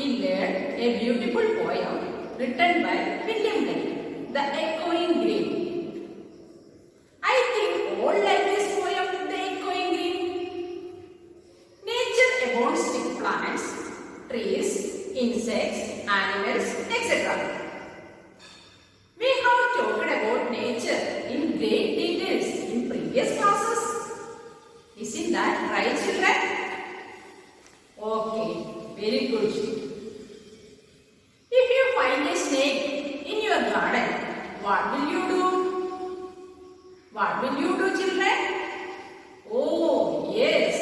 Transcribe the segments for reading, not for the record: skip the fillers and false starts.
we learned a beautiful poem written by William Blake, The Echoing Green. I think all like this poem, The Echoing Green. Nature abounds with plants, trees, insects, animals, etc. We have talked about nature in great details in previous classes. Isn't that right, children? Okay, very good. If you find a snake in your garden, what will you do? What will you do, children? Oh, yes.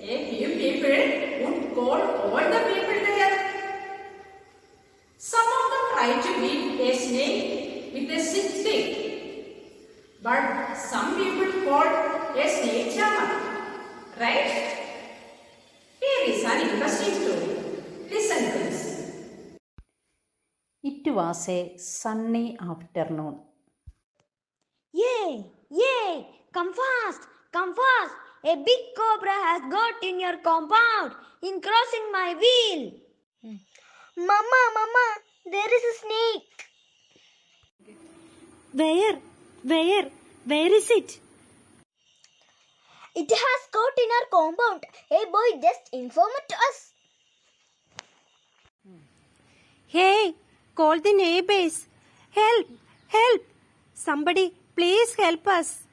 A few people would call all the people there. Some of them try to beat a snake with a stick. But some people call a snake charmer. Right? Here is an interesting story. Listen please. It was a sunny afternoon. Yay! Yay! Come fast! Come fast! A big cobra has got in your compound, in crossing my wheel. Mama, Mama, there is a snake. Where is it? It has got in our compound. A boy just informed to us. Hey, call the neighbors. Help! Help! Somebody, please help us.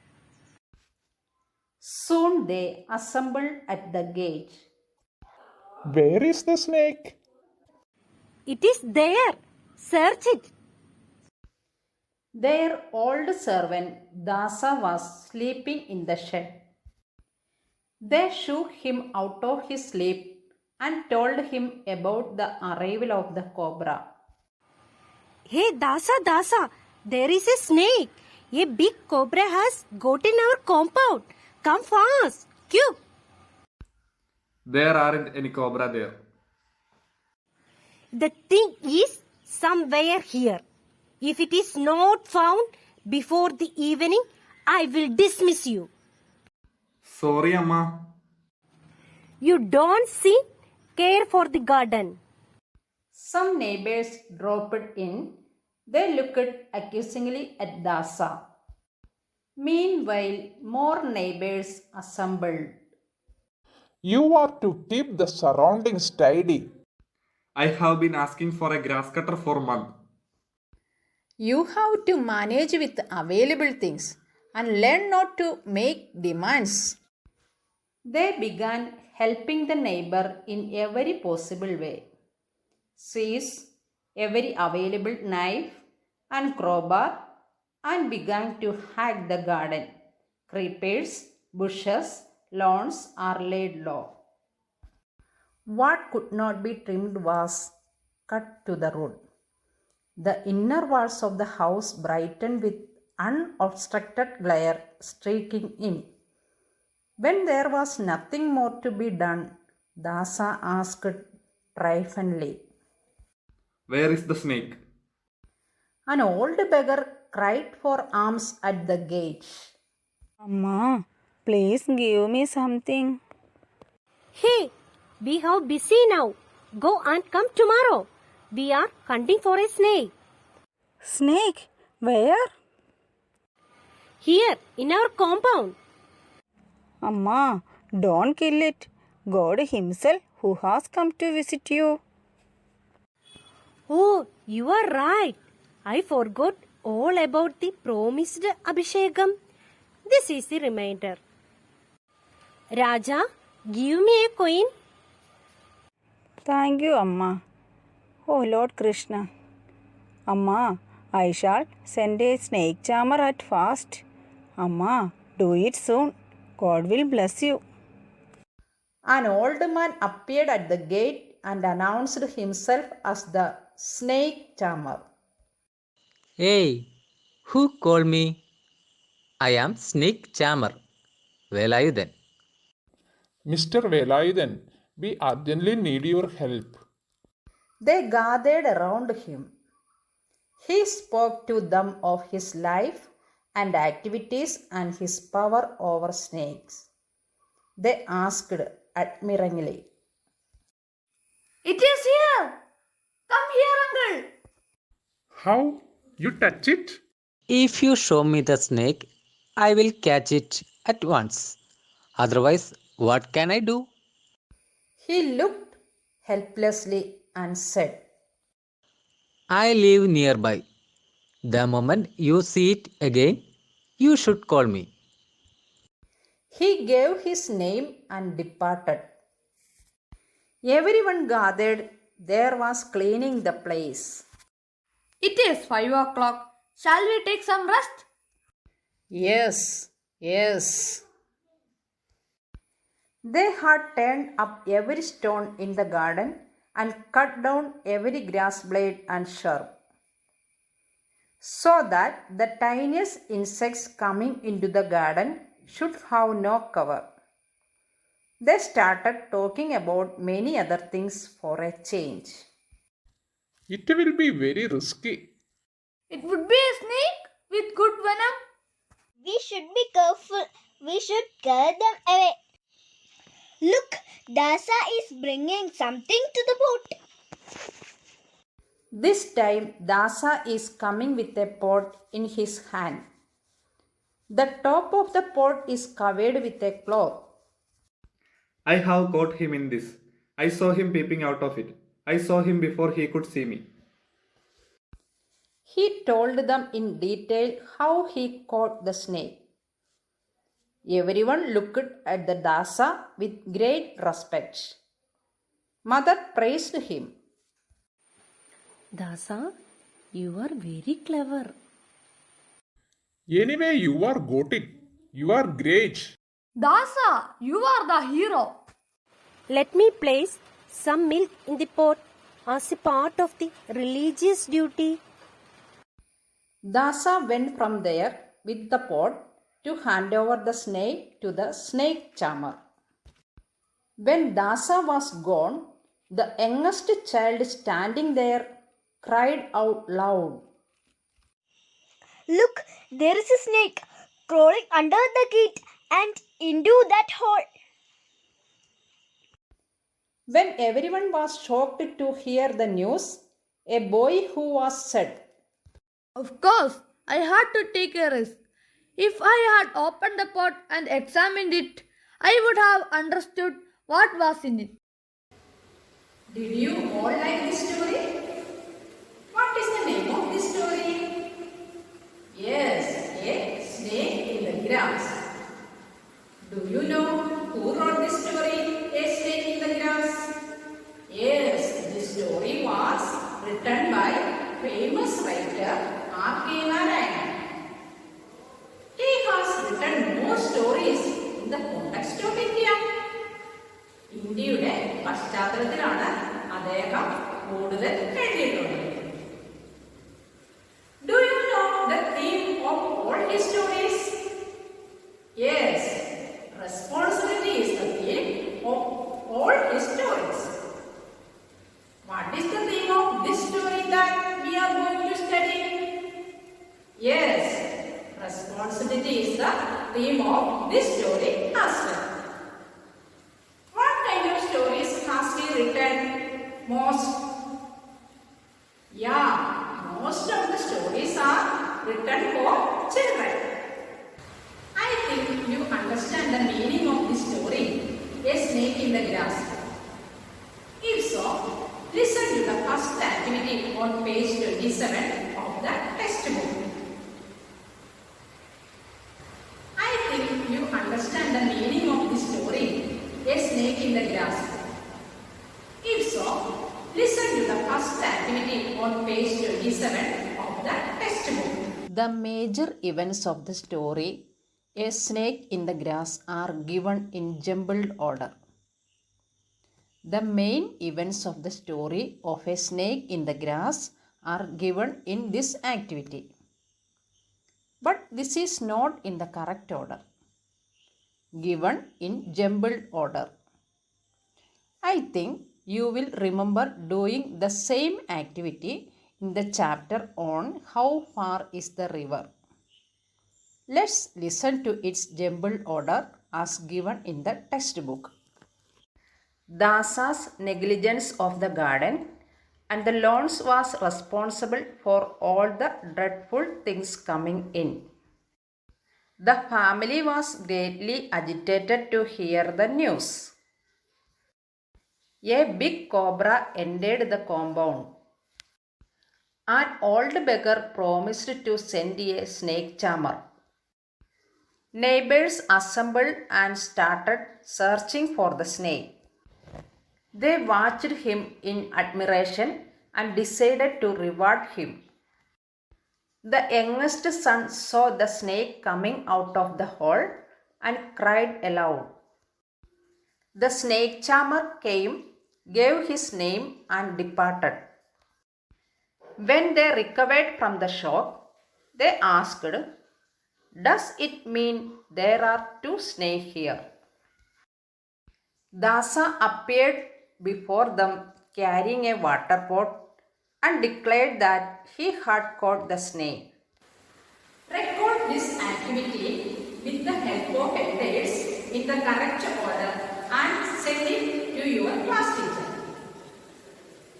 Soon they assembled at the gate. Where is the snake? It is there. Search it. Their old servant Dasa was sleeping in the shed. They shook him out of his sleep and told him about the arrival of the cobra. Hey, Dasa, there is a snake. A big cobra has got in our compound. Come fast, quick. There aren't any cobra there. The thing is somewhere here. If it is not found before the evening, I will dismiss you. Sorry, Amma. You don't see? Care for the garden. Some neighbors dropped in. They looked accusingly at Dasa. Meanwhile, more neighbors assembled. You are to keep the surroundings tidy. I have been asking for a grass cutter for a month. You have to manage with available things and learn not to make demands. They began helping the neighbor in every possible way. Seized every available knife and crowbar and began to hack the garden. Creepers, bushes, lawns are laid low. What could not be trimmed was cut to the root. The inner walls of the house brightened with unobstructed glare streaking in. When there was nothing more to be done, Dasa asked triumphantly. Where is the snake? An old beggar cried for alms at the gate. Amma, please give me something. Hey, we are busy now. Go and come tomorrow. We are hunting for a snake. Snake? Where? Here, in our compound. Amma, don't kill it. God Himself who has come to visit you. Oh, you are right. I forgot all about the promised Abhishekam. This is the reminder. Raja, give me a coin. Thank you, Amma. Oh Lord Krishna. Amma, I shall send a snake charmer at fast. Amma, do it soon. God will bless you. An old man appeared at the gate and announced himself as the snake charmer. Hey, who called me? I am Snake Charmer. Well, are you then? Mr. Velayudan, we urgently need your help. They gathered around him. He spoke to them of his life and activities and his power over snakes. They asked admiringly, It is here. Come here, uncle. How? You touch it? If you show me the snake, I will catch it at once. Otherwise, what can I do? He looked helplessly and said, I live nearby. The moment you see it again, you should call me. he gave his name and departed. Everyone gathered there was cleaning the place. It is 5 o'clock. Shall we take some rest? Yes, yes. They had turned up every stone in the garden and cut down every grass blade and shrub, so that the tiniest insects coming into the garden should have no cover. They started talking about many other things for a change. It will be very risky. It would be a snake with good venom. We should be careful. We should scare them away. Look, Dasa is bringing something to the boat. This time, Dasa is coming with a pot in his hand. The top of the pot is covered with a cloth. I have caught him in this. I saw him peeping out of it. I saw him before he could see me. He told them in detail how he caught the snake. Everyone looked at the Dasa with great respect. Mother praised him. Dasa, you are very clever. Anyway, you are got it. You are great. Dasa, you are the hero. Let me place some milk in the pot as a part of the religious duty. Dasa went from there with the pot to hand over the snake to the snake charmer. When Dasa was gone, the youngest child standing there cried out loud. Look, there is a snake crawling under the gate and into that hole. When everyone was shocked to hear the news, a boy who was said, Of course, I had to take a risk. If I had opened the pot and examined it, I would have understood what was in it. Did you all like this story? What is the name of this story? Yes, a snake in the grass. Do you know who wrote this story, A Snake in the Grass? Yes, this story was written by famous writer R.K. Narayan. He has written more stories in the context of India. ഇന്ത്യയുടെ പശ്ചാത്തലത്തിലാണ് അദ്ദേഹം കൂടുതൽ എഴുതിയിട്ടുള്ളത്. Do you know the theme of all his stories? Yes, responsibility is the theme of all his stories. What is the theme of this story that we are going to study? Yes, responsibility is the theme of this story as well. What kind of stories has he written most? Yeah, most of the stories are written for children. I think you understand the meaning of this story, A Snake in the Grass. If so, listen to the first activity on page 27 of the textbook. I think you understand the meaning of this story, A Snake in the Grass. If so, listen to the first activity on page 27 of the textbook. The major events of the story, A Snake in the Grass, are given in jumbled order. The main events of the story of A Snake in the Grass are given in this activity. But this is not in the correct order. Given in jumbled order. I think you will remember doing the same activity in the chapter on how far is the river. Let's listen to its jumbled order as given in the textbook. Dasa's negligence of the garden and the loans was responsible for all the dreadful things coming in. The family was greatly agitated to hear the news. A big cobra entered the compound. An old beggar promised to send a snake charmer. Neighbors assembled and started searching for the snake. They watched him in admiration and decided to reward him. The youngest son saw the snake coming out of the hole and cried aloud. The snake charmer came, gave his name, and departed. When they recovered from the shock, they asked, "Does it mean there are two snakes here?" Dasa appeared before them carrying a water pot and declared that he had caught the snake. Record this activity with the help of headers in the correct order and send it to your class teacher.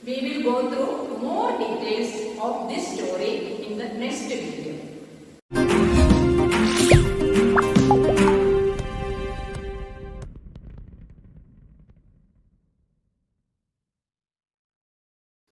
We will go through more details of this story in the next video.